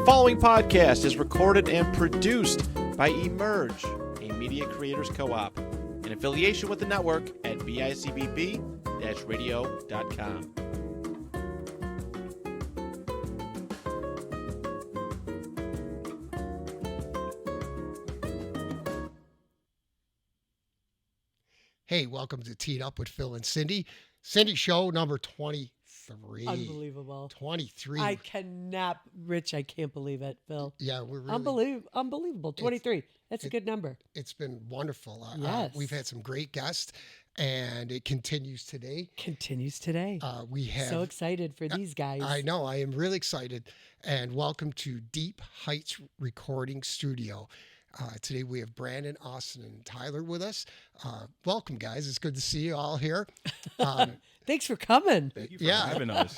The following podcast is recorded and produced by Emerge, a media creators co-op, in affiliation with the network at bicbb-radio.com. Hey, welcome to Teed Up with Phil and Cindy. Cindy show number 23. Unbelievable. 23. I cannot, Rich, I can't believe it, Phil. Yeah, we're really... Unbelievable. 23. That's a good number. It's been wonderful. Yes. We've had some great guests, and it continues today. Continues today. We have... So excited for these guys. I know. I am really excited. And welcome to Deep Heights Recording Studio. Today we have Brandon, Austin, and Tyler with us. Welcome, guys. It's good to see you all here. Thanks for coming. Thank you for having us.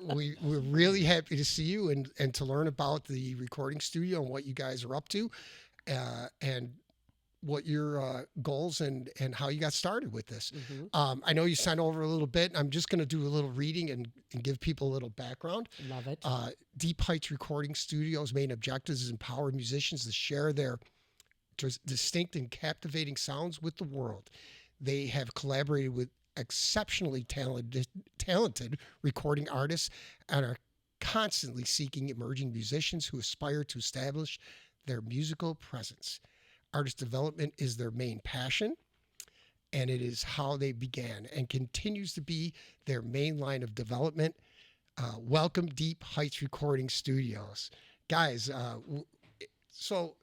We're really happy to see you and to learn about the recording studio and what you guys are up to, and what your goals and how you got started with this. Mm-hmm. I know you sent over a little bit. I'm just going to do a little reading and give people a little background. Love it. Deep Heights Recording Studio's main objectives is empower musicians to share their distinct and captivating sounds with the world. They have collaborated with exceptionally talented recording artists and are constantly seeking emerging musicians who aspire to establish their musical presence. Artist development is their main passion, and it is how they began and continues to be their main line of development. Welcome, Deep Heights Recording Studios. Guys, so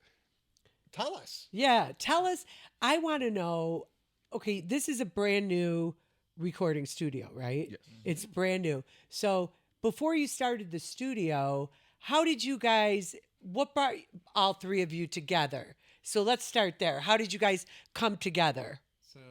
tell us. Yeah, tell us. I want to know, okay, this is a brand new recording studio, right? Yes. It's brand new. So before you started the studio, how did you guys, what brought all three of you together? So let's start there. How did you guys come together? So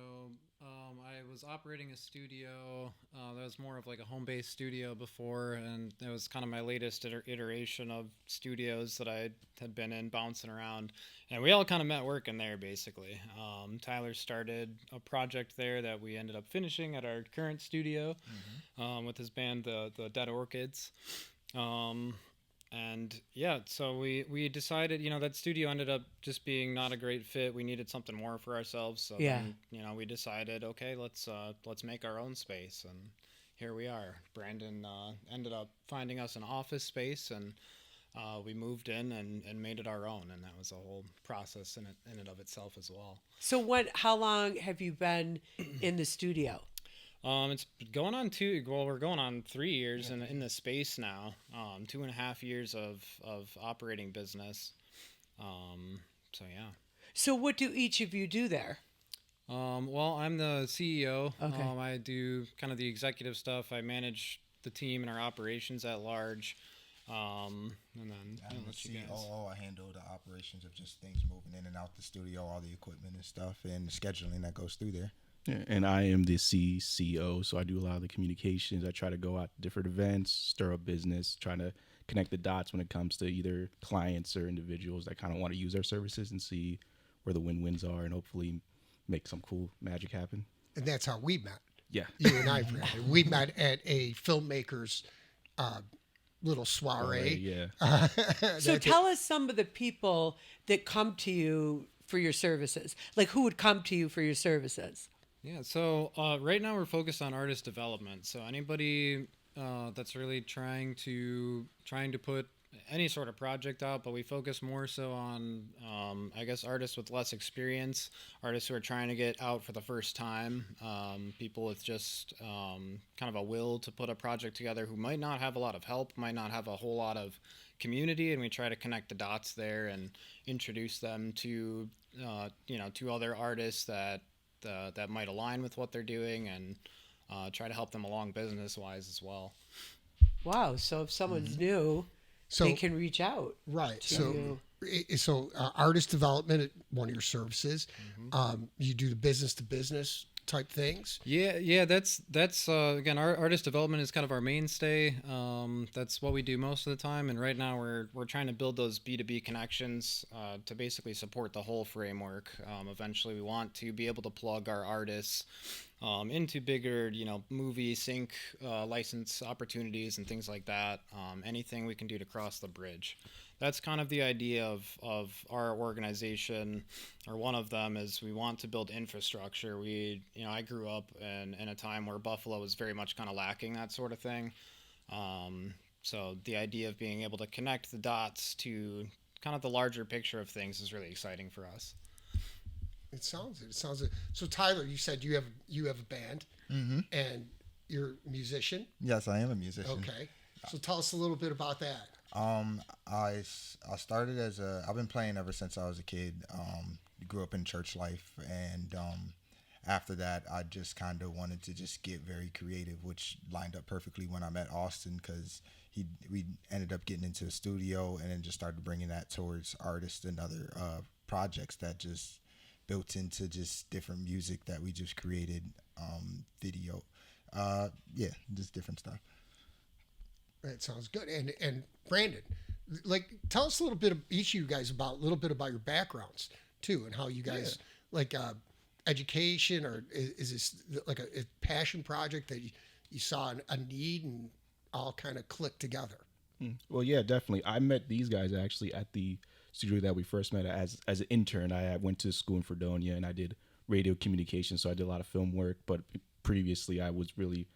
I was operating a studio that was more of like a home-based studio before, and it was kind of my latest iteration of studios that I had been in, bouncing around. And we all kind of met working there, basically. Tyler started a project there that we ended up finishing at our current studio with his band, the Dead Orchids. And yeah, so we decided, that studio ended up just being not a great fit. We needed something more for ourselves. So then, we decided, okay, let's make our own space. And here we are. Brandon ended up finding us an office space, and we moved in and made it our own. And that was a whole process in and of itself as well. So how long have you been in the studio? It's going on we're going on 3 years in the space now. 2.5 years of operating business. So yeah. So what do each of you do there? Well, I'm the CEO. Okay. I do kind of the executive stuff. I manage the team and our operations at large. And then I'm the COO. I handle the operations of just things moving in and out the studio, all the equipment and stuff, and the scheduling that goes through there. Yeah, and I am the CCO, so I do a lot of the communications. I try to go out to different events, stir up business, trying to connect the dots when it comes to either clients or individuals that kind of want to use our services and see where the win-wins are and hopefully make some cool magic happen. And that's how we met. Yeah. You and I, Brandon. We met at a filmmaker's little soiree. Yeah. So tell us some of the people that come to you for your services. Like, who would come to you for your services? Yeah, so right now we're focused on artist development. So anybody that's really trying to put any sort of project out, but we focus more so on, artists with less experience, artists who are trying to get out for the first time, people with just kind of a will to put a project together who might not have a lot of help, might not have a whole lot of community, and we try to connect the dots there and introduce them to, to other artists that might align with what they're doing, and try to help them along business-wise as well. Wow. So if someone's new, they can reach out. Right. To So artist development, one of your services, you do the business-to-business type things. Yeah. That's again, our artist development is kind of our mainstay. That's what we do most of the time. And right now we're trying to build those B2B connections to basically support the whole framework. Eventually, we want to be able to plug our artists into bigger, movie sync license opportunities and things like that. Anything we can do to cross the bridge. That's kind of the idea of our organization, or one of them is we want to build infrastructure. I grew up in a time where Buffalo was very much kind of lacking that sort of thing. So the idea of being able to connect the dots to kind of the larger picture of things is really exciting for us. It sounds it. It sounds it. So Tyler, you said you have a band, and you're a musician. Yes, I am a musician. Okay. So tell us a little bit about that. I started I've been playing ever since I was a kid. Grew up in church life, and after that, I just kind of wanted to just get very creative, which lined up perfectly when I met Austin, because we ended up getting into a studio and then just started bringing that towards artists and other projects that just built into just different music that we just created, video, just different stuff. That sounds good. And Brandon, like, tell us a little bit of each of you guys about a little bit about your backgrounds too, and how you guys like education, or is this like a passion project that you saw a need and all kind of clicked together? Well, yeah, definitely. I met these guys actually at the studio that we first met as an intern. I went to school in Fredonia and I did radio communication, so I did a lot of film work. But previously, I was really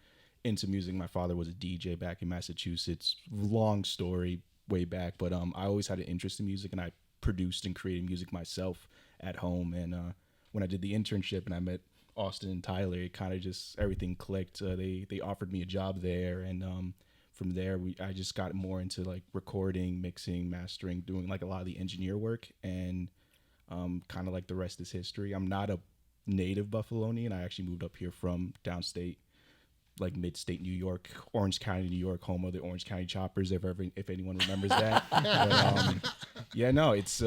into music. My father was a DJ back in Massachusetts. Long story, way back, but I always had an interest in music, and I produced and created music myself at home. And when I did the internship and I met Austin and Tyler, it kind of just everything clicked. They offered me a job there, and from there I just got more into like recording, mixing, mastering, doing like a lot of the engineer work, and kind of like the rest is history. I'm not a native Buffalonian. I actually moved up here from downstate, like mid-state New York, Orange County, New York, home of the Orange County Choppers, if anyone remembers that. But, it's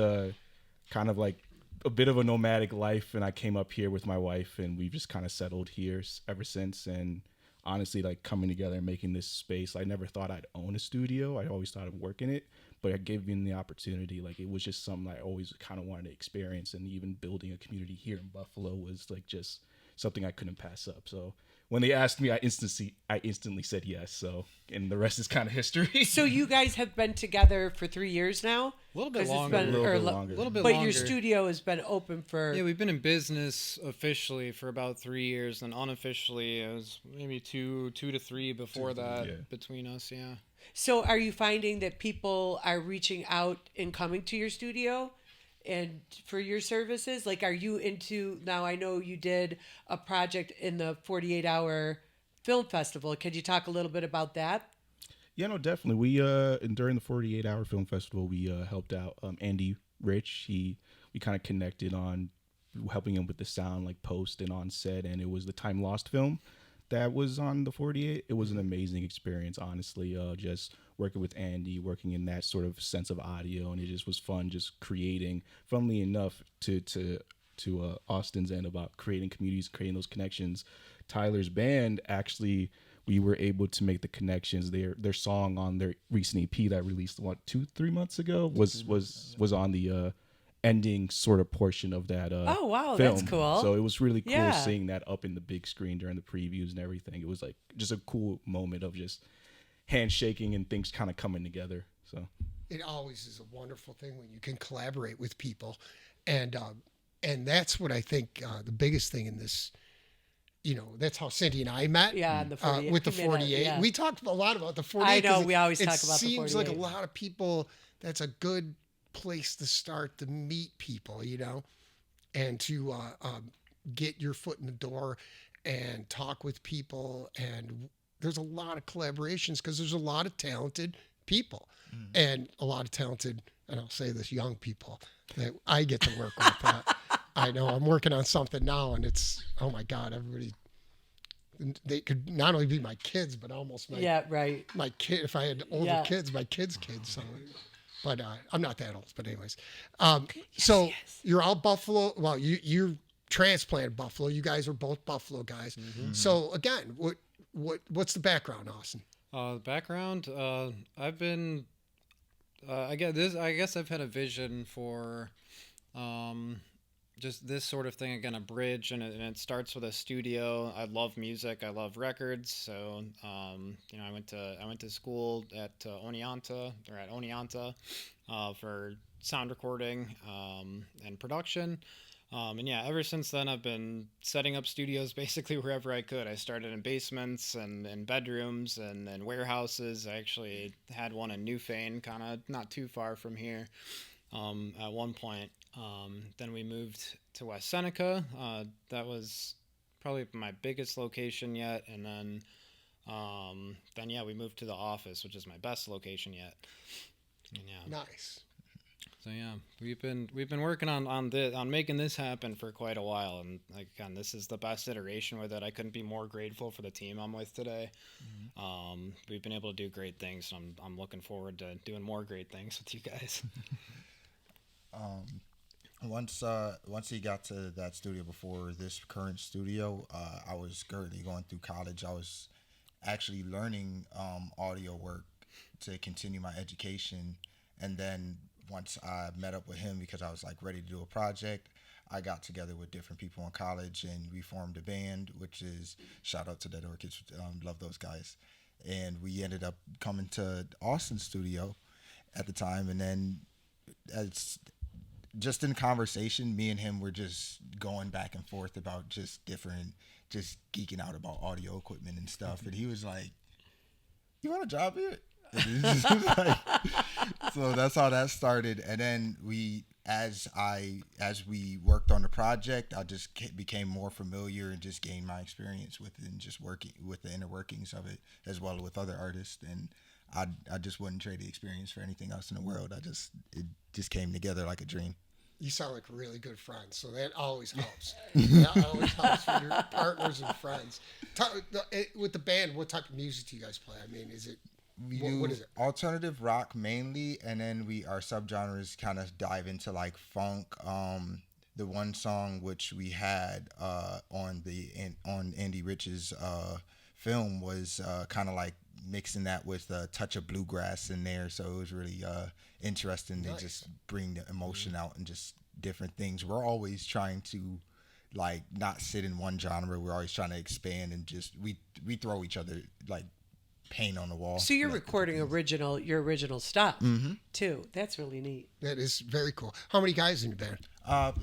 kind of like a bit of a nomadic life, and I came up here with my wife, and we've just kind of settled here ever since. And honestly, like coming together and making this space, I never thought I'd own a studio. I always thought I'd work in it, but it gave me the opportunity. Like, it was just something I always kind of wanted to experience, and even building a community here in Buffalo was like just something I couldn't pass up. So when they asked me, I instantly said yes. So, and the rest is kind of history. So you guys have been together for 3 years now? A little bit 'Cause it's longer. been- A little or bit lo- longer. A little bit But longer. your studio has been open for... Yeah, we've been in business officially for about 3 years, and unofficially it was maybe two to three before that yeah. between us. Yeah. So are you finding that people are reaching out and coming to your studio and for your services? Like, are you into... Now, I know you did a project in the 48-hour film festival. Could you talk a little bit about that? Yeah, no, definitely. We and during the 48-hour film festival, we helped out Andy Rich. We kind of connected on helping him with the sound, like post and on set, and it was the Time Lost film that was on the 48. It was an amazing experience, honestly. Just working with Andy, working in that sort of sense of audio, and it just was fun. Just creating, funnily enough, to Austin's end about creating communities, creating those connections. Tyler's band, actually, we were able to make the connections. Their song on their recent EP that released 2-3 months ago was on the ending sort of portion of that Oh, wow, film. that's cool. So it was really cool Yeah. seeing that up in the big screen during the previews and everything. It was like just a cool moment of just handshaking and things kind of coming together. So It always is a wonderful thing when you can collaborate with people, and that's what I think the biggest thing in this. That's how Cindy and I met. Yeah, on the 48. With the You made a- 48. yeah. We talked a lot about the 48. I know, 'cause we always it talk about the seems like a 48. lot of people, that's a good place to start to meet people, and to get your foot in the door and talk with people. And there's a lot of collaborations because there's a lot of talented people and a lot of talented, and I'll say this, young people that I get to work with. I know I'm working on something now, and it's, oh my God, everybody, they could not only be my kids, but almost Yeah, right. my kid. If I had older Yeah. kids, my kids' kids. So, but I'm not that old. But anyways, so you're all Buffalo. Well, you're transplanted Buffalo. You guys are both Buffalo guys. So again, what's the background, Austin? Background. I've been. I guess I've had a vision for just this sort of thing again, a bridge, and it starts with a studio. I love music, I love records, so I went to school at Oneonta for sound recording and production. And yeah, ever since then, I've been setting up studios basically wherever I could. I started in basements and bedrooms and warehouses. I actually had one in Newfane, kind of not too far from here, at one point. Then we moved to West Seneca. That was probably my biggest location yet. And then yeah, we moved to the office, which is my best location yet. And yeah. Nice. So yeah, we've been working on making this happen for quite a while, and like again, this is the best iteration with it. I couldn't be more grateful for the team I'm with today. We've been able to do great things, and I'm looking forward to doing more great things with you guys. Once he got to that studio before this current studio, I was currently going through college. I was actually learning audio work to continue my education, and then once I met up with him because I was like ready to do a project, I got together with different people in college and we formed a band, which is shout out to Dead Orchids. Love those guys. And we ended up coming to Austin's studio at the time. And then as just in conversation, me and him were just going back and forth about just geeking out about audio equipment and stuff. And he was like, "You want a job here?" So that's how that started. And then as we worked on the project, I just became more familiar and just gained my experience with it and just working with the inner workings of it as well with other artists. And I just wouldn't trade the experience for anything else in the world. It just came together like a dream. You sound like really good friends, so that always helps. That always helps for your partners and friends. With the band, what type of music do you guys play? I mean, is it what is it? Alternative rock mainly, and then our subgenres kind of dive into like funk. The one song which we had on Andy Rich's film was kind of like mixing that with a touch of bluegrass in there, so it was really interesting to just bring the emotion out and just different things. We're always trying to like not sit in one genre. We're always trying to expand and just we throw each other like paint on the wall. So you're recording your original stuff too. That's really neat. That is very cool. How many guys in your band?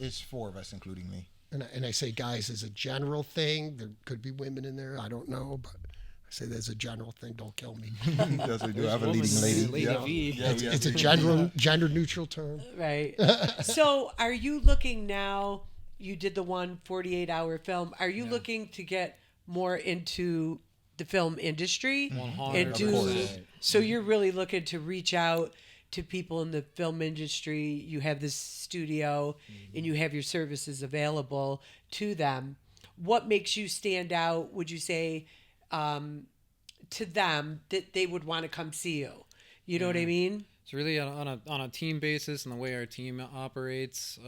It's 4 of us, including me. And I say guys as a general thing. There could be women in there. I don't know, but I say that's a general thing. Don't kill me. Yes, we do have a leading lady. Lady V. It's a gender neutral term. Right. So are you looking now, you did the 48-hour film. Are you looking to get more into the film industry? 100%. So you're really looking to reach out to people in the film industry. You have this studio and you have your services available to them. What makes you stand out, would you say, to them that they would want to come see you? You know what I mean? It's really on a team basis, and the way our team operates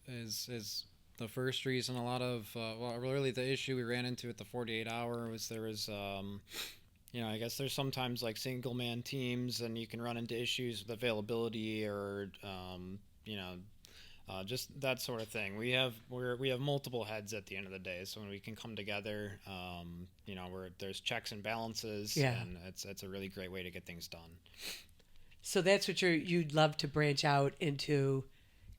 is the first reason. A lot of really the issue we ran into at the 48-hour was there was I guess there's sometimes like single man teams, and you can run into issues with availability or just that sort of thing. We have multiple heads at the end of the day, so when we can come together, there's checks and balances, and it's a really great way to get things done. So that's what you'd love to branch out into,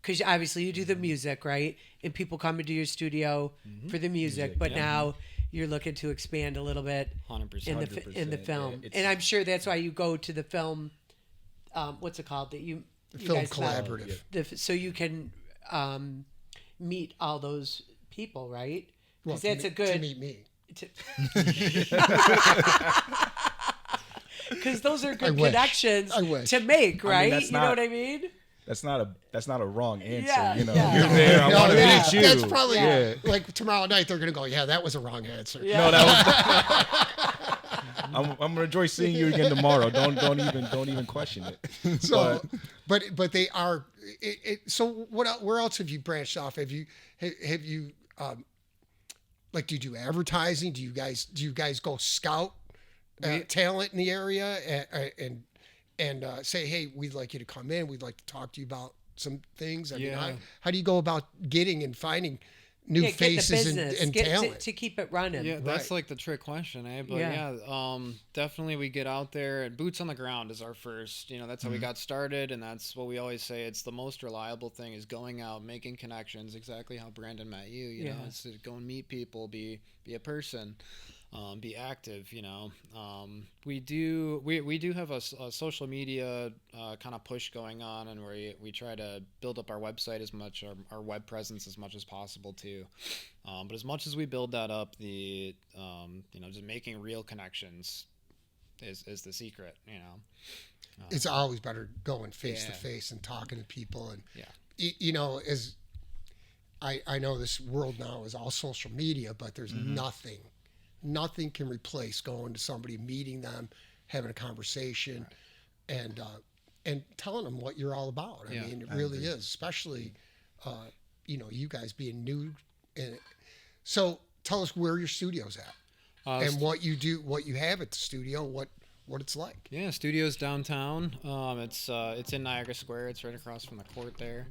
because obviously you do the music, right? And people come into your studio for the music, but now you're looking to expand a little bit 100%. in the film. And I'm sure that's why you go to the film, what's it called? The film guys collaborative. so you can meet all those people, right? Well, That's to meet me. Because those are good connections to make, right? that's you know what I mean? That's not a wrong answer. Yeah, You're yeah. there. I want to meet you. That's probably like tomorrow night they're gonna go. Yeah, that was a wrong answer. Yeah. No, that was. I'm gonna enjoy seeing you again tomorrow. Don't even question it. So, but they are. So where else have you branched off? Have you like, do you do advertising? Do you guys go scout talent in the area and say, hey, we'd like you to come in. We'd like to talk to you about some things? I mean, Yeah. how do you go about getting and finding new Yeah, get the faces business, and get talent? to keep it running. Yeah, that's Right. like the trick question, eh? But Yeah. yeah, definitely we get out there and boots on the ground is our first. That's how we got started, and that's what we always say. It's the most reliable thing is going out, making connections. Exactly how Brandon met you. You know, Yeah. it's to go and meet people, be a person. Be active, we do have a social media kind of push going on, and we try to build up our website as much, our web presence as much as possible too. But as much as we build that up, just making real connections is the secret. It's always better going face to Yeah. face and talking to people. And Yeah. as I know this world now is all social media, but there's nothing can replace going to somebody, meeting them, having a conversation, and telling them what you're all about. I Yeah, mean, it really is, especially you guys being new. And so tell us where your studio's at and what you do, what you have at the studio, what it's like. Yeah, studio's downtown. It's in Niagara Square. It's right across from the court there.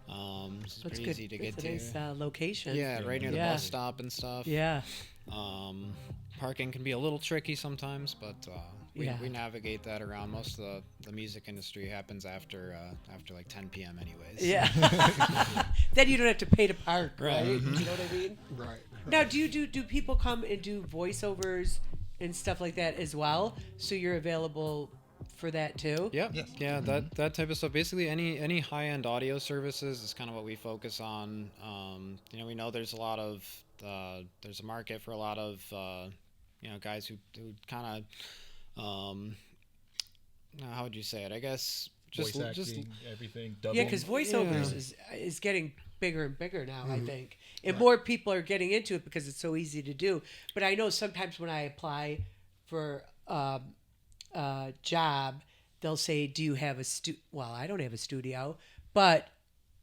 It's That's pretty good. easy to get It's to. a nice location. Yeah, right near the Yeah. bus stop and stuff. Yeah. Parking can be a little tricky sometimes, but we Yeah. navigate that around. Most of the music industry happens after like 10 p.m. anyways. Yeah. Then you don't have to pay to park, right? Right. You know what I mean? Right. Now, do people come and do voiceovers and stuff like that as well? So you're available for that too? Yep. Yes. Yeah, that type of stuff. Basically, any high-end audio services is kind of what we focus on. We know there's a lot of there's a market for a lot of guys who kind of how would you say it? I guess just Voice acting, everything. Yeah, Dubbing. because voiceovers is getting bigger and bigger now, I think. And more people are getting into it because it's so easy to do. But I know sometimes when I apply for a job, they'll say, do you have a well, I don't have a studio, but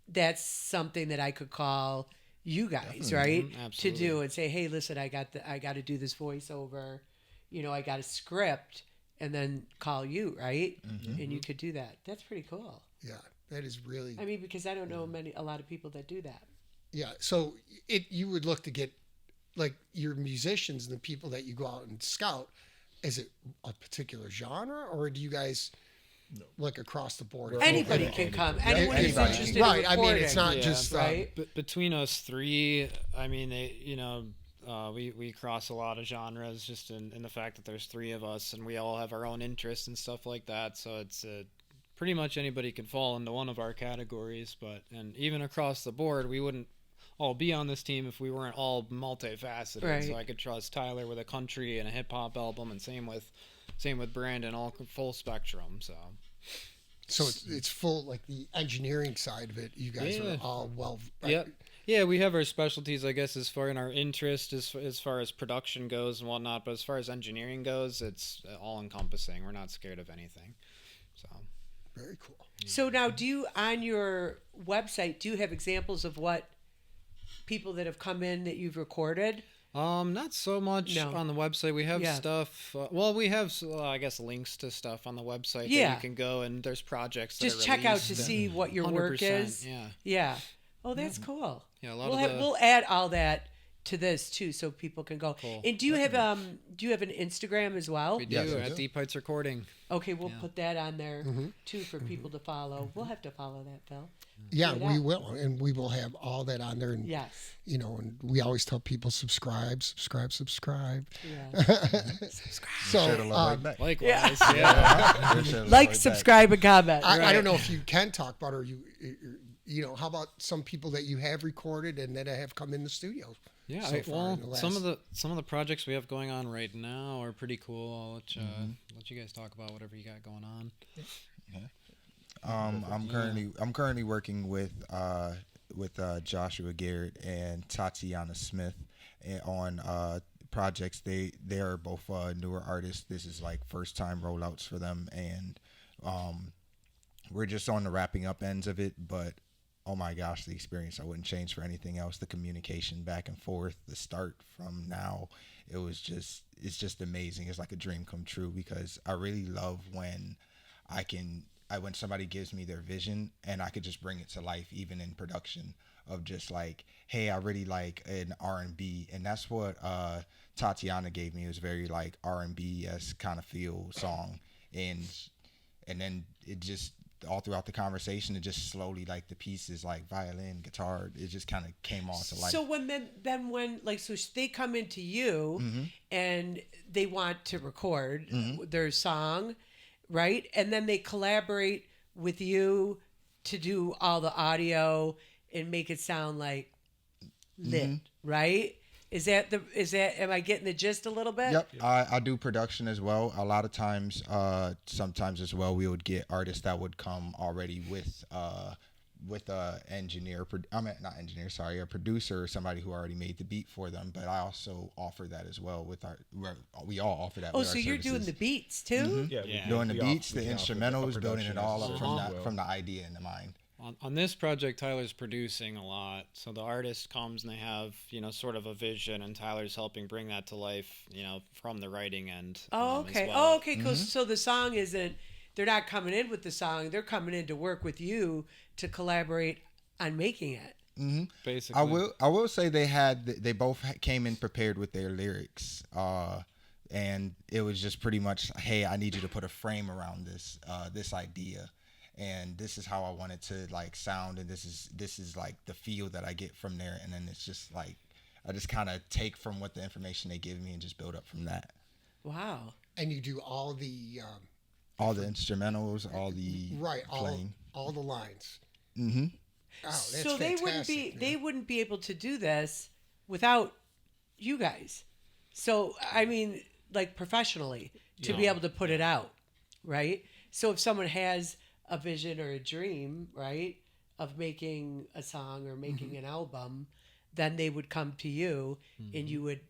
that's something that I could call you guys, right? To Absolutely. do and say, hey, listen, I got to do this voiceover, I got a script, and then call you, right? And you could do that. That's pretty cool. Yeah, that is really. I mean, because I don't know a lot of people that do that. Yeah, so you would look to get like your musicians and the people that you go out and scout. Is it a particular genre, or do you guys like across the board? Anybody can come. Anyone who's anybody interested can. in Right. I mean, it's not recording, just right. Between us three, I mean, we cross a lot of genres just in the fact that there's three of us and we all have our own interests and stuff like that. So it's pretty much anybody can fall into one of our categories. And even across the board, we wouldn't all be on this team if we weren't all multifaceted. Right. So I could trust Tyler with a country and a hip hop album, and same with Brandon, all full spectrum. So it's full, like the engineering side of it. You guys Yeah. are all well. Yep. Yeah, we have our specialties, I guess, as far in our interest, as far as production goes and whatnot. But as far as engineering goes, it's all encompassing. We're not scared of anything. So Very cool. So now, do you on your website do you have examples of what people that have come in that you've recorded? not so much No. on the website. We have Yeah. stuff. We have, I guess, links to stuff on the website Yeah. that you can go and there's projects. That Just are check out to released see what your work 100%, is. Yeah. Yeah. Oh, that's cool. Yeah, a lot We'll of the- we'll add all that to this too, so people can go. Cool. And do you have an Instagram as well? We do Yes, I at do. Deep Heights Recording. Okay, we'll put that on there too for people to follow. We'll have to follow that, Phil. Yeah, Check it we out. will, and we will have all that on there. And Yes. and we always tell people subscribe. Yeah. So Share the love right back. Likewise. Yeah. We'll share the love Like, right back. subscribe, and comment. I don't know if you can talk about, or how about some people that you have recorded and that have come in the studio? Yeah, so far in the some of last- the projects we have going on right now are pretty cool. I'll let you guys talk about whatever you got going on. I'm currently working with Joshua Garrett and Tatiana Smith on projects. They are both newer artists. This is like first time rollouts for them, and we're just on the wrapping up ends of it. But oh my gosh, the experience I wouldn't change for anything else. The communication back and forth, the start from now, it's just amazing. It's like a dream come true because I really love when I can when somebody gives me their vision and I could just bring it to life, even in production, of just like, hey, I really like an R&B, and that's what Tatiana gave me. It was very like R&B-esque kind of feel song, and then it just all throughout the conversation, it just slowly, like the pieces, like violin, guitar, it just kind of came all to life. So when so they come into you and they want to record their song, right? And then they collaborate with you to do all the audio and make it sound like lit, right? Am I getting the gist a little bit? Yep, I do production as well. A lot of times, sometimes as well, we would get artists that would come already with a engineer. A producer or somebody who already made the beat for them. But I also offer that as well we all offer that. Oh, with so our you're services. doing the beats too? Yeah, Doing the we beats, offer- the we offer instrumentals, the building it all up production from the idea in the mind. On this project, Tyler's producing a lot. So the artist comes and they have, sort of a vision, and Tyler's helping bring that to life, from the writing end. Oh, as okay. well. Oh, okay. Cool. So the song they're not coming in with the song. They're coming in to work with you to collaborate on making it. Basically. I will say they both came in prepared with their lyrics, and it was just pretty much, hey, I need you to put a frame around this idea, and this is how I want it to like sound, and this is like the feel that I get from there, and then it's just like I just kind of take from what the information they give me and just build up from that. Wow. And you do all the instrumentals, all the playing. all the lines. Mm-hmm. Wow, that's So they wouldn't be able to do this without you guys. So I mean, like professionally, to be able to put it out, right? So if someone has a vision or a dream, right, of making a song or making an album, then they would come to you and you would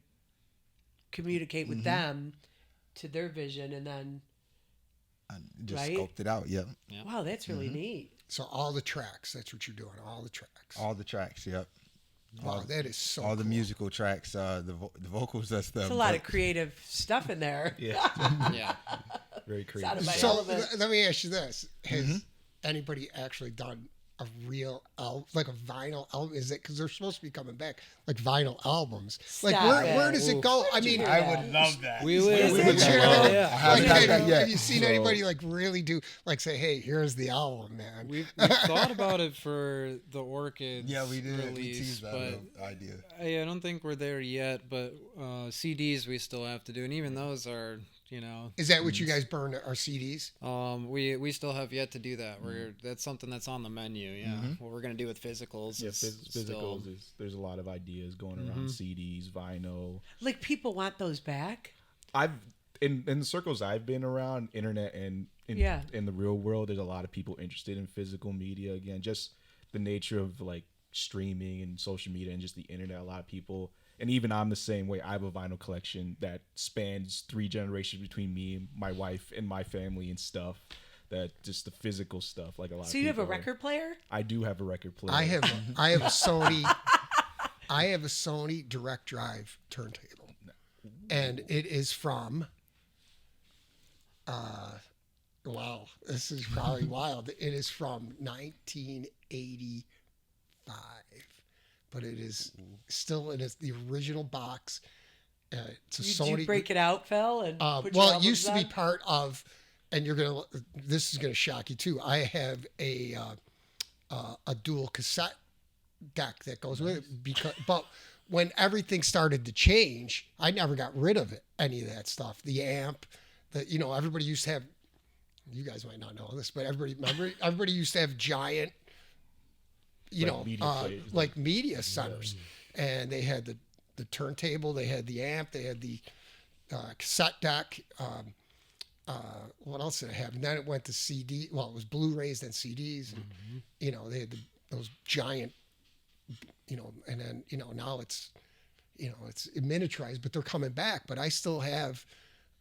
communicate with them to their vision, and then Just right? scoped it out. Yep. wow, that's really neat. So all the tracks, that's what you're doing. All the tracks. All the tracks. Yep. Wow, that is so all the cool. musical tracks, the vocals. That's the. There's a lot of creative stuff in there. Yeah, Yeah. very Out creative. of my So element. let me ask you this: has anybody actually done a real album, like a vinyl album? Is it because they're supposed to be coming back, like vinyl albums? Like Stop where it. does it go? I mean, I would love that. We would. we would Sure. love Yeah. I haven't Like, had that yet. have you seen anybody like really do like say, "Hey, here's the album, man"? We've thought about it for the Orchids Yeah, we did. We release, teased that but idea. I don't think we're there yet. But CDs we still have to do, and even those are, Is that what you guys burn? Our CDs? we still have yet to do that. That's something that's on the menu. Yeah, what we're gonna do with physicals. Yeah, is physicals there's a lot of ideas going around, CDs, vinyl. Like people want those back. I've in the circles I've been around, internet and in the real world, there's a lot of people interested in physical media. Again, just the nature of like streaming and social media and just the internet. A lot of people, and even I'm the same way. I have a vinyl collection that spans 3 generations between me, my wife, and my family and stuff. That just the physical stuff, like a lot. So of you have a people are- record player? I do have a record player. I have a Sony. I have a Sony Direct Drive turntable, and it is from. Wow, this is probably wild. It is from 1985, but it is still in the original box. It's a Did Sony. you break it out, Phil? And put your Well, it albums used to be on? part of, and this is gonna shock you too. I have a dual cassette deck that goes with it but when everything started to change, I never got rid of any of that stuff. The amp, everybody used to have. You guys might not know this, but everybody used to have giant, media players. like media centers, and they had the turntable, they had the amp, they had the cassette deck. What else did I have? And then it went to CD. Well, it was Blu-rays and CDs, and they had those giant, and then now it's miniaturized, but they're coming back. But I still have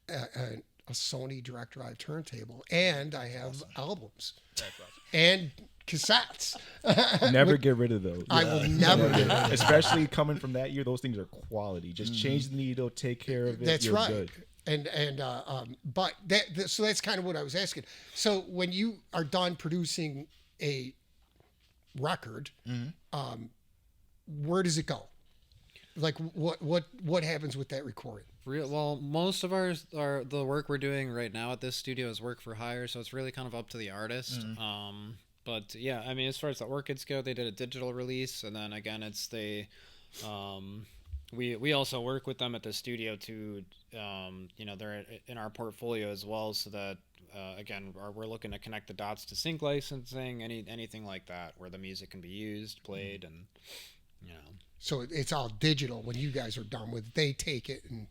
a Sony Direct Drive turntable, and I have albums and cassettes. Never get rid of those. I will never get rid of Especially coming from that year, those things are quality. Just change the needle, take care of it. That's you're right. good. But so that's kind of what I was asking. So when you are done producing a record, where does it go? Like what happens with that recording? Well, most of the work we're doing right now at this studio is work for hire, so it's really kind of up to the artist. But yeah, I mean, as far as the Orchids go, they did a digital release, and then again, we also work with them at the studio to, they're in our portfolio as well, so that again, we're looking to connect the dots to sync licensing, anything like that, where the music can be used, played, and So it's all digital when you guys are done with it. They take it and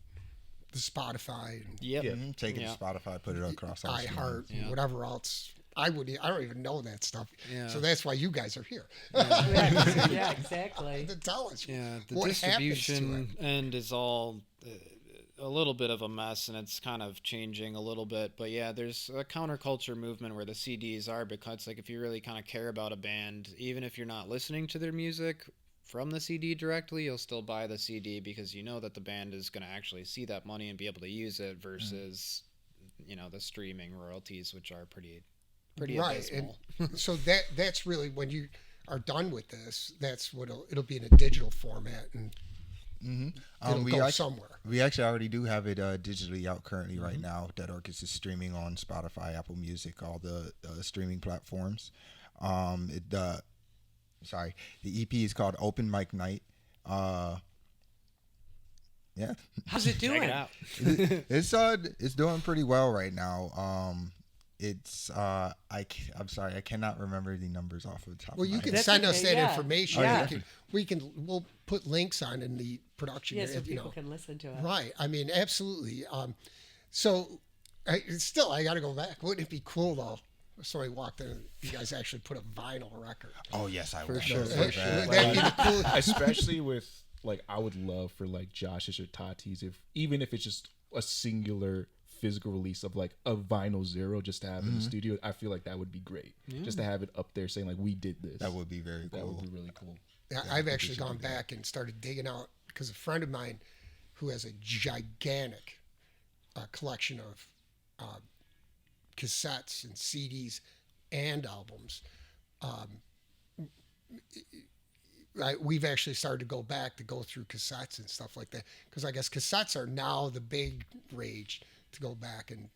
the Spotify and Yep. Take it to Spotify, put it across all iHeart and whatever else. I don't even know that stuff. Yeah. So that's why you guys are here. Yeah, exactly. To tell us Yeah, the what happens to distribution it. end is all a little bit of a mess, and it's kind of changing a little bit. But yeah, there's a counterculture movement where the CDs are, because like if you really kind of care about a band, even if you're not listening to their music from the CD directly, you'll still buy the CD because you know that the band is going to actually see that money and be able to use it versus the streaming royalties, which are pretty Right. abysmal. And so that's really when you are done with this, that's what it'll be in a digital format and it'll go somewhere. We actually already do have it digitally out currently right now. Dead Orchids is streaming on Spotify, Apple Music, all the streaming platforms. The EP is called Open Mic Night. Yeah. How's it doing? Check it out. It's doing pretty well right now. I'm sorry, I cannot remember the numbers off of the top. Well, of my you can head. send us okay, that yeah. information. Yeah. We'll put links on in the production. Yeah, so you people know. can listen to it. Right. I mean, absolutely. I got to go back. Wouldn't it be cool though? If somebody walked in, and you guys actually put a vinyl record. Oh yes, I will. sure, So for bad. sure. That'd be the cool. Especially with like, I would love for like Josh's or Tati's, even if it's just a singular physical release of like a vinyl zero, just to have in the studio. I feel like that would be great. Just to have it up there saying like, we did this. That would be very cool. That would be really cool. I've actually gone back and started digging out because a friend of mine who has a gigantic collection of cassettes and CDs and albums. We've actually started to go back to go through cassettes and stuff like that because I guess cassettes are now the big rage to go back and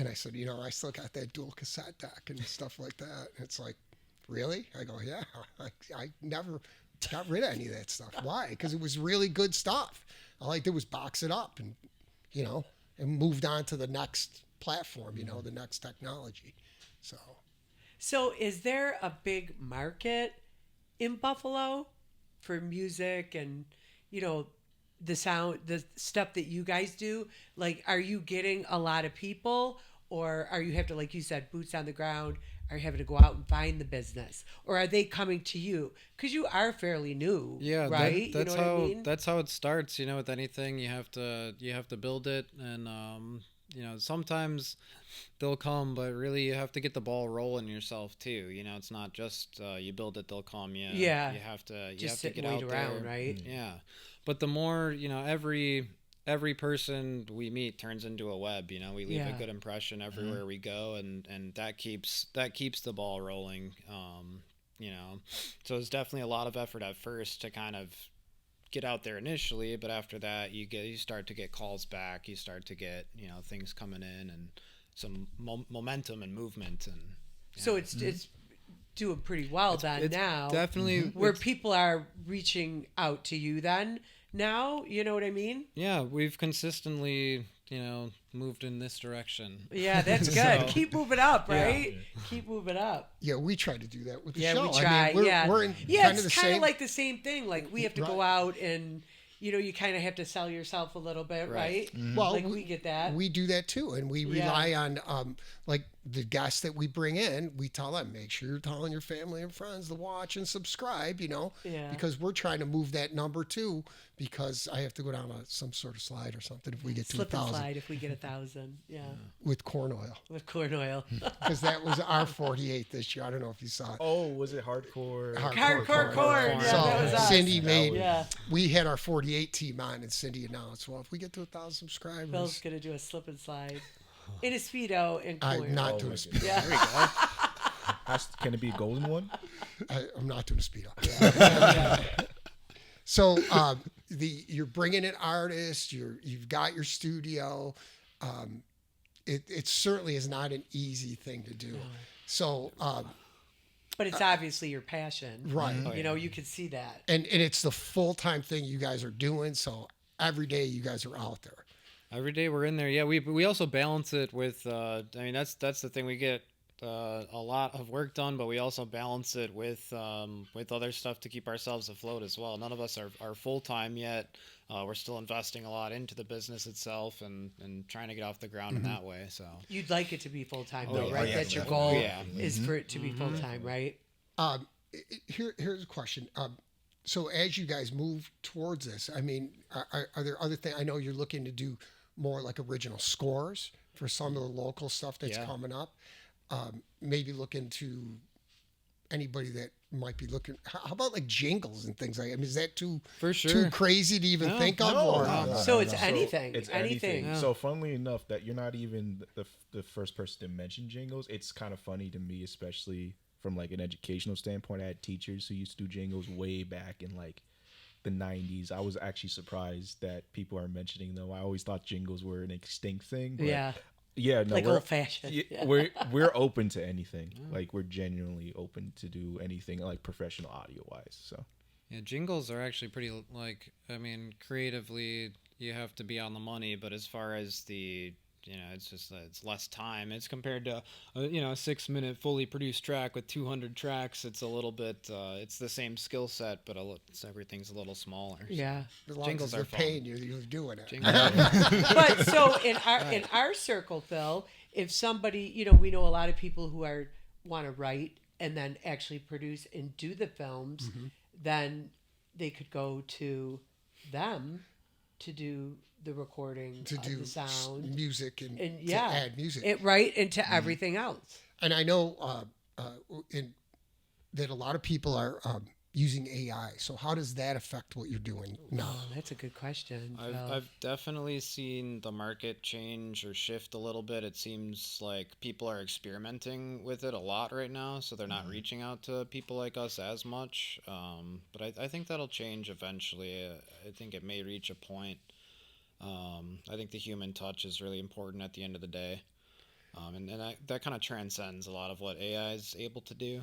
I said, I still got that dual cassette deck and stuff like that. And it's like, really? I go, yeah. I never got rid of any of that stuff. Why? Because it was really good stuff. All I did was box it up and and moved on to the next platform, the next technology. So is there a big market in Buffalo for music and, the stuff that you guys do? Like, are you getting a lot of people, or are you have to, like you said, boots on the ground? Are you having to go out and find the business, or are they coming to you? Because you are fairly new, Yeah, right? That's you know how what I mean? that's how it starts. With anything, you have to build it, and sometimes they'll come, but really you have to get the ball rolling yourself too. It's not just you build it, they'll come. Yeah. You have to Just get sit and out wait there. around, right? Yeah, but the more every person we meet turns into a web. We leave Yeah. a good impression everywhere we go, and that keeps the ball rolling. So it's definitely a lot of effort at first to kind of get out there initially, but after that you start to get calls back, you start to get things coming in and some momentum and movement, and So it's doing pretty well then it's now. definitely Where people are reaching out to you then now, you know what I mean? yeah, we've consistently moved in this direction. Yeah, that's good. So- Keep moving up, right? Keep moving up. Yeah, we try to do that with the Yeah, show. we try. I mean, yeah, we're in yeah, kind of it's the kind of same. like the same thing. Like we have to go Right. out and you kind of have to sell yourself a little bit, right? Right. Well, like we get that. We do that too, and we rely on like the guests that we bring in, we tell them, make sure you're telling your family and friends to watch and subscribe, Yeah. because we're trying to move that number too, because I have to go down some sort of slide or something if we get to Slip and 1,000 slide if we get 1,000. Yeah. with corn oil, With corn oil. because that was our 48 this year. I don't know if you saw it. Oh, was it hardcore? Hardcore corn. Yeah, So that was us. Cindy made, Yeah. we had our 48 team on, and Cindy announced, well, if we get to 1,000 subscribers, Bill's going to do a slip and slide in a Speedo and corn. I'm not doing a speedo. Yeah. There we go. Can it be a golden one? I'm not doing a speedo. So you're bringing in artists. You've got your studio. It certainly is not an easy thing to do. So But it's obviously your passion. right, You know, you can see that. and it's the full-time thing you guys are doing. So every day you guys are out there. Every day we're in there. Yeah, we also balance it with. I mean, that's the thing. We get a lot of work done, but we also balance it with other stuff to keep ourselves afloat as well. None of us are full time yet. We're still investing a lot into the business itself and trying to get off the ground in that way. So You'd like it to be full time, though, yeah. right? Oh, yeah, That's your definitely. goal. Yeah. Is for it to be full time, right? Here's a question. So as you guys move towards this, I mean, are there other things? I know you're looking to do more like original scores for some of the local stuff that's Yeah. coming up. Maybe look into anybody that might be looking. How about like jingles and things like that? I mean, is that too For too sure. crazy to even No, think of? no, or no, So it's no. anything. It's anything. anything. So funnily enough, that you're not even the first person to mention jingles. It's kind of funny to me, especially from like an educational standpoint. I had teachers who used to do jingles way back in like the 90s. I was actually surprised that people are mentioning them. I always thought jingles were an extinct thing. But Yeah. Yeah, no, Like we're, old fashioned. yeah, we're open to anything. Like we're genuinely open to do anything like professional audio wise. So yeah, jingles are actually pretty like. I mean, creatively you have to be on the money, but as far as the it's just it's less time. It's compared to a 6-minute fully produced track with 200 tracks. It's a little bit. It's the same skill set, but everything's a little smaller. so. Yeah. as long Jingles as they're are fun. paying you, you're doing it. Jingles But so in our circle, Phil, if somebody, we know a lot of people who want to write and then actually produce and do the films, then they could go to them to do the recording, To do the sound, music and yeah, to add music. it right into everything else. And I know that a lot of people are using AI. So how does that affect what you're doing now? Oh, that's a good question. Phil. I've definitely seen the market change or shift a little bit. It seems like people are experimenting with it a lot right now, so they're not reaching out to people like us as much. But I think that'll change eventually. I think it may reach a point. I think the human touch is really important at the end of the day. And that kind of transcends a lot of what AI is able to do.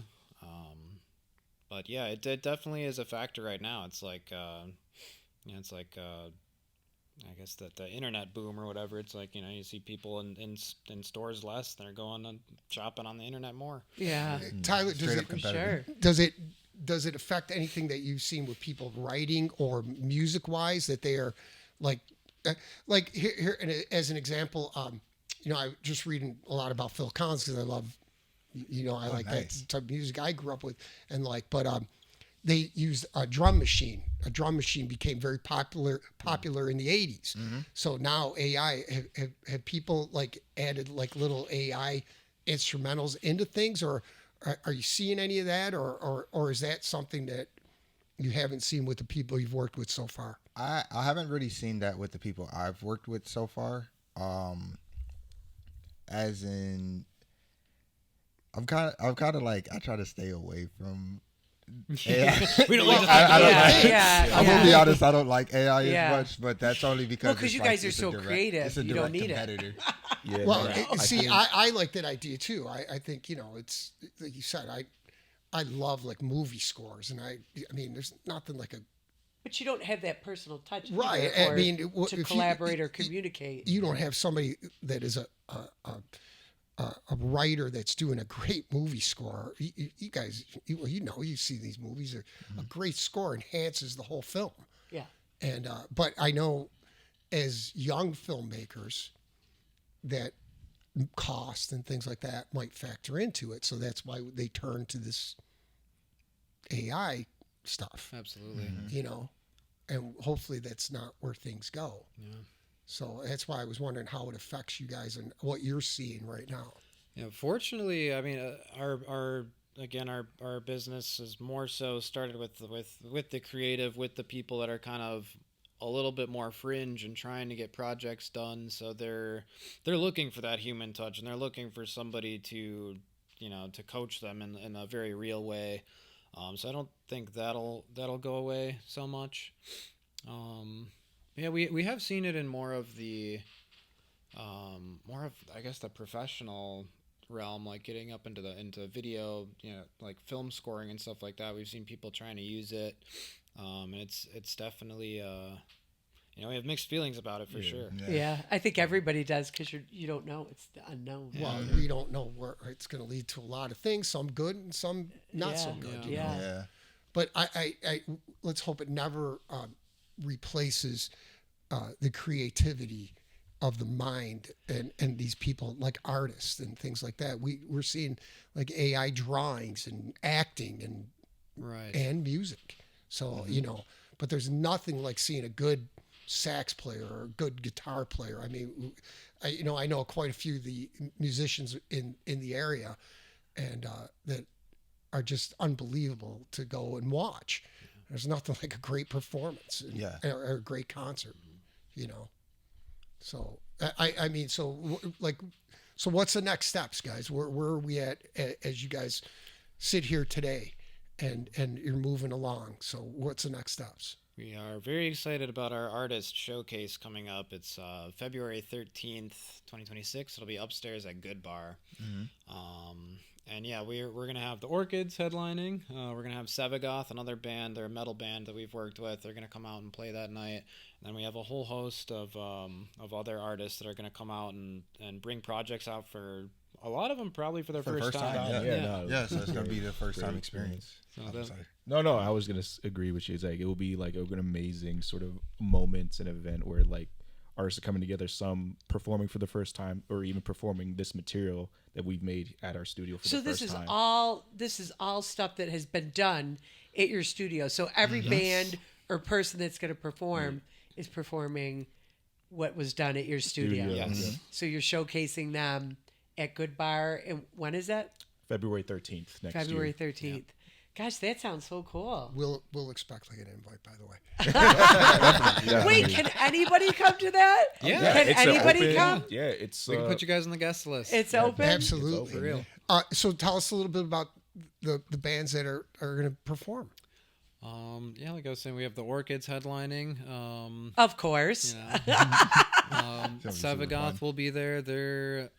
But yeah, it definitely is a factor right now. It's like, I guess that the internet boom or whatever. It's like, you see people in stores less. They're going and shopping on the internet more. Yeah, Tyler, Straight up for competitive. sure. does it affect anything that you've seen with people writing or music wise that they are like here as an example, I just reading a lot about Phil Collins because I love, I like nice. that type of music I grew up with but they used a drum machine. A drum machine became very popular in the 80s. So now AI have people like added like little AI instrumentals into things, or are you seeing any of that, or is that something that you haven't seen with the people you've worked with so far? I haven't really seen that with the people I've worked with so far. As in, I'm kind of like, I try to stay away from AI. We don't like I'm gonna be honest, I don't like AI Yeah. as much, but that's only because Well, 'cause it's you like, guys are it's a so direct- creative, It's a you don't direct need it. competitor. yeah, Well, no, I like that idea too. I think it's like you said. I love like movie scores, and I mean, there's nothing like a But you don't have that personal touch, Right, either, I or mean, to if you- collaborate or communicate. you don't have somebody that is a writer that's doing a great movie score. You guys, you see these movies. A great score enhances the whole film. Yeah. And but I know as young filmmakers that cost and things like that might factor into it. So that's why they turn to this AI stuff, Absolutely. you know, and hopefully that's not where things go. Yeah. So that's why I was wondering how it affects you guys and what you're seeing right now. Yeah, fortunately, I mean, our business is more so started with the creative, with the people that are kind of a little bit more fringe and trying to get projects done. So they're looking for that human touch, and they're looking for somebody to, you know, to coach them in a very real way. So I don't think that'll go away so much. Yeah, we have seen it in more of I guess the professional realm, like getting up into video, you know, like film scoring and stuff like that. We've seen people trying to use it, and it's definitely you know, we have mixed feelings about it for sure. Yeah, I think everybody does, because you don't know. It's the unknown. Well, we don't know where it's going to lead to a lot of things, some good and some not so good. you know? Yeah. But I let's hope it never replaces the creativity of the mind and these people like artists and things like that. We're seeing like AI drawings and acting and music. So, you know, but there's nothing like seeing a good sax player or a good guitar player. I mean, I know quite a few of the musicians in the area, and that are just unbelievable to go and watch. There's nothing like a great performance or a great concert, you know. So I mean, so what's the next steps, guys? Where are we at as you guys sit here today, and you're moving along? So what's the next steps? We are very excited about our artist showcase coming up. It's February 13th, 2026. It'll be upstairs at Good Bar. And yeah, we're going to have the Orchids headlining. We're going to have Sevagoth, another band. They're a metal band that we've worked with. They're going to come out and play that night. And then we have a whole host of other artists that are going to come out and bring projects out, for a lot of them probably for their first time. So it's going to be the first time experience. So I'm that- sorry. No, I was gonna agree with you. It's like it will be like an amazing sort of moments and event where like artists are coming together, some performing for the first time, or even performing this material that we've made at our studio for the first time. So this is all stuff that has been done at your studio. So every band or person that's going to perform is performing what was done at your studio. Yes. So you're showcasing them at Good Bar, and when is that? February 13th next February year. 13th. Gosh, that sounds so cool. We'll expect like an invite, by the way. Yeah. Wait, can anybody come to that? Yeah. Can it's anybody open- come? Yeah, it's We can put you guys on the guest list. It's open. Absolutely. For real. So tell us a little bit about the bands that are going to perform. Yeah, like I was saying, we have the Orchids headlining. Of course. You know, super Sevagoth fun. will be there. They're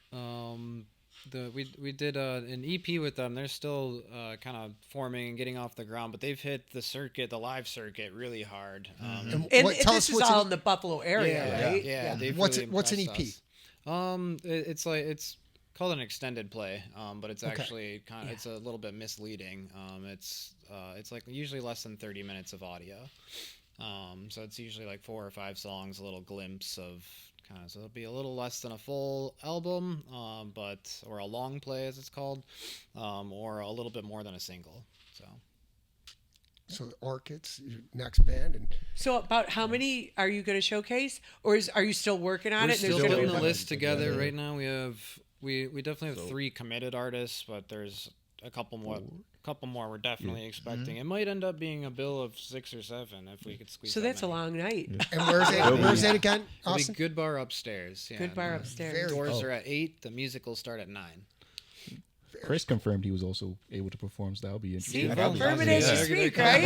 we did an EP with them. They're still kind of forming and getting off the ground, but they've hit the live circuit really hard. And And tell this us is what's all in- in the Buffalo area, right? Yeah. They've What's really what's an impressed EP? us. It's called an extended play, but it's Okay. actually it's a little bit misleading. It's like usually less than 30 minutes of audio. So it's usually like 4 or 5 songs, a little glimpse of so it'll be a little less than a full album, or a long play as it's called, or a little bit more than a single. So the Orchids, your next band, and So about how many are you going to showcase, or are you still working on We're it? still gonna putting be- the list together together. right now. We definitely have 3 committed artists, but there's a couple more. We're definitely expecting. It might end up being a bill of 6 or 7 if we could squeeze. So that that's a many. long night. and where's that again, It'll be Austin? Good Bar upstairs. Yeah, Good Bar the upstairs. Very Doors cool. are at 8. The music will start at 9. Chris confirmed he was also able to perform, so that'll be See, interesting. confirm it as you speak, right?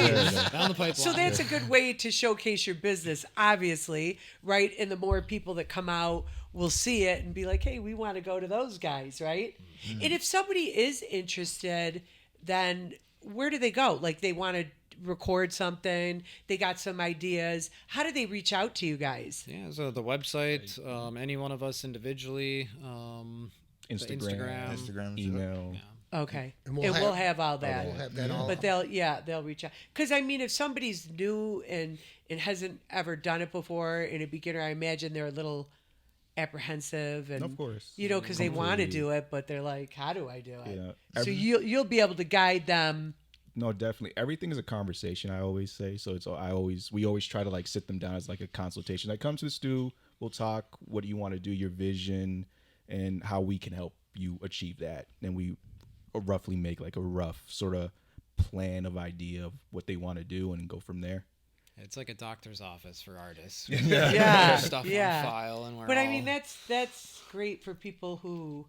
Down the pipeline. So that's a good way to showcase your business, obviously, right? And the more people that come out will see it and be like, hey, we want to go to those guys, right? And if somebody is interested, then where do they go? Like they want to record something, they got some ideas. How do they reach out to you guys? Yeah, so the website, any one of us individually, the Instagram, Instagram, email. Okay. And And we'll we'll have- have all that. We'll have that all. But they'll reach out. Because I mean, if somebody's new and hasn't ever done it before and a beginner, I imagine they're a little apprehensive and Of course. you know, because they want to Completely. do it, but they're like, how do I do it? Yeah. So you'll be able to guide them. No, definitely. Everything is a conversation, I always say. So we always try to like sit them down as like a consultation. Like, come to the stew, we'll talk. What do you want to do? Your vision and how we can help you achieve that. And we roughly make like a rough sort of plan of idea of what they want to do and go from there. It's like a doctor's office for artists. Yeah, Stuff yeah. on file, and we're But I all- mean, that's great for people who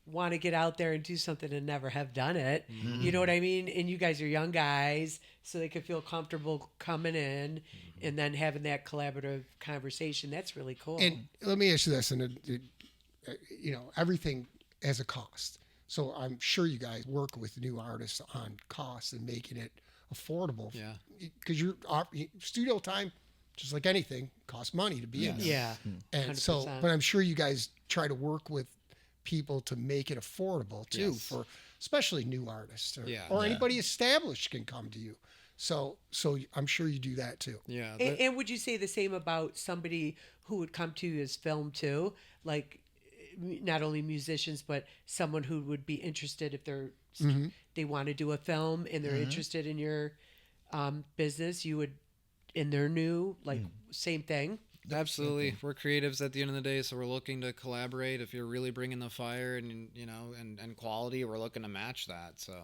want to get out there and do something and never have done it. You know what I mean? And you guys are young guys, so they can feel comfortable coming in and then having that collaborative conversation. That's really cool. And let me ask you this, and everything has a cost. So I'm sure you guys work with new artists on costs and making it affordable. Yeah. Because your studio time, just like anything, costs money to be in there. yeah. And so, 100%. but I'm sure you guys try to work with people to make it affordable too, Yes. for especially new artists or, Yeah. or anybody established can come to you. So I'm sure you do that too. Yeah. And would you say the same about somebody who would come to you as film too? Like not only musicians, but someone who would be interested if they want to do a film and they're interested in your business, you would, and they're new, like same thing. Absolutely. We're creatives at the end of the day, so we're looking to collaborate. If you're really bringing the fire and and quality, we're looking to match that. So,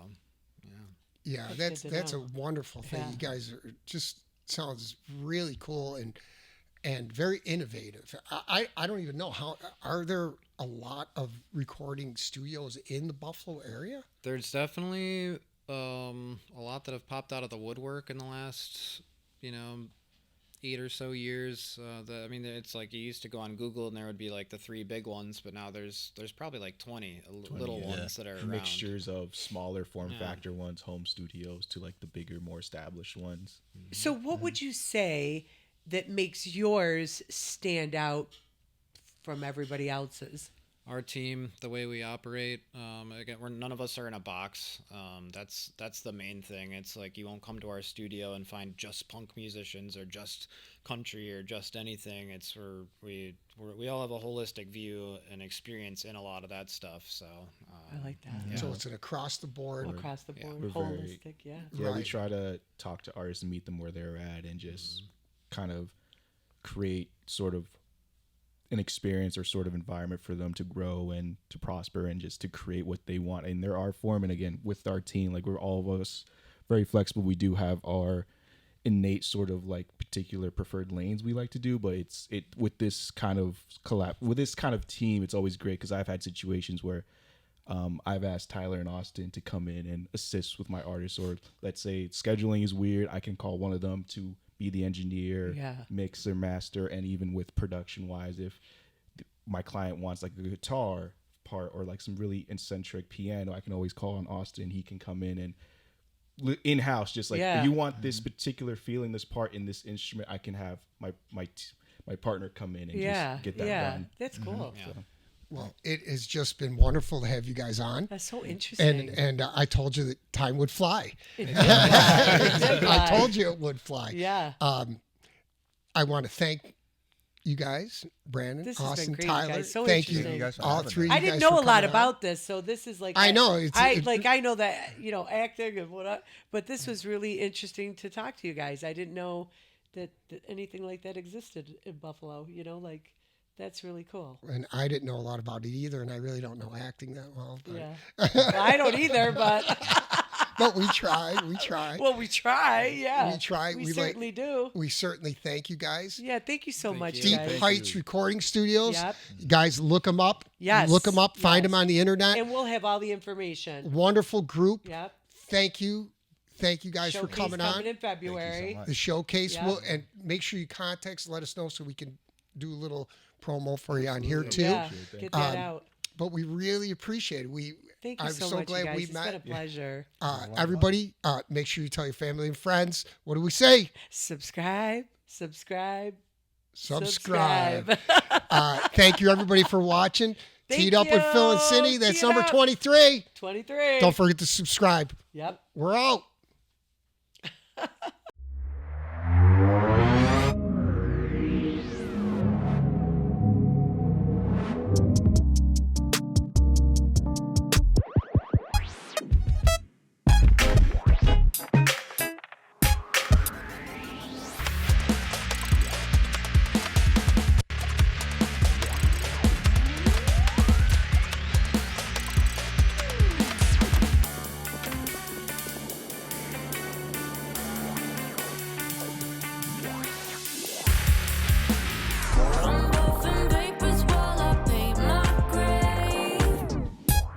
Yeah, That's good to that's a know. wonderful thing. Yeah. You guys are just sounds really cool and very innovative. I don't even know how are there a lot of recording studios in the Buffalo area? there's definitely a lot that have popped out of the woodwork in the last 8 or so years. It's like you used to go on Google and there would be like the 3 big ones, but now there's probably like 20 little yeah. ones that are around. Mixtures of smaller form Yeah. factor ones, home studios, to like the bigger, more established ones. So what would you say that makes yours stand out from everybody else's? Our team, the way we operate, again, none of us are in a box. That's the main thing. It's like you won't come to our studio and find just punk musicians or just country or just anything. It's we all have a holistic view and experience in a lot of that stuff. So I like that. So it's an across the board. Across the board, We're very- holistic, yeah. Yeah, we Right. try to talk to artists and meet them where they're at and just kind of create sort of an experience or sort of environment for them to grow and to prosper and just to create what they want in their art form. And again, with our team, like we're all of us very flexible. We do have our innate sort of like particular preferred lanes we like to do, but with this kind of with this kind of team, it's always great because I've had situations where I've asked Tyler and Austin to come in and assist with my artists, or let's say scheduling is weird, I can call one of them to be the engineer, Yeah. mixer, master, and even with production wise, if my client wants like a guitar part or like some really eccentric piano, I can always call on Austin. He can come in and in-house, just like, Yeah. you want this particular feeling, this part in this instrument, I can have my partner come in and Yeah, just get that yeah. done. That's cool. yeah. Well, it has just been wonderful to have you guys on. That's so interesting. And I told you that time would fly. It did fly. It did I fly. told you it would fly. Yeah. I want to thank you guys, Brandon, This has been Austin, great, Tyler. guys. So thank you, interesting. You guys for all having three. us. of I you didn't guys know for a lot coming on. about this, so this is like I know, it's- I know that acting and what, but this was really interesting to talk to you guys. I didn't know that anything like that existed in Buffalo. Like that's really cool. And I didn't know a lot about it either, and I really don't know acting that well. But, Yeah, well, I don't either, but but we try. We try. well, we try. Yeah, We try. We We like- certainly do. We certainly thank you guys. Yeah, thank you so Thank much, you. Deep guys. Heights Recording Studios. Yep. Guys, look them up. Yes, Look them up. Find yes. them on the internet. And we'll have all the information. Wonderful group. Yep. Thank you. Thank you guys for Showcase coming on. in February. much. The showcase. Yeah. Will and make sure you contact us, let us know so we can do a little promo for you on here too. Yeah, get that Um, out. But we really appreciate it. Thank you I'm so so much, glad you guys. we It's met. been a pleasure. Everybody, make sure you tell your family and friends. What do we say? Subscribe. Subscribe. Subscribe. Thank you, everybody, for watching. Thank Teed Up with Phil and you. Cindy. That's Teed number Up. 23. 23. Don't forget to subscribe. Yep. We're out.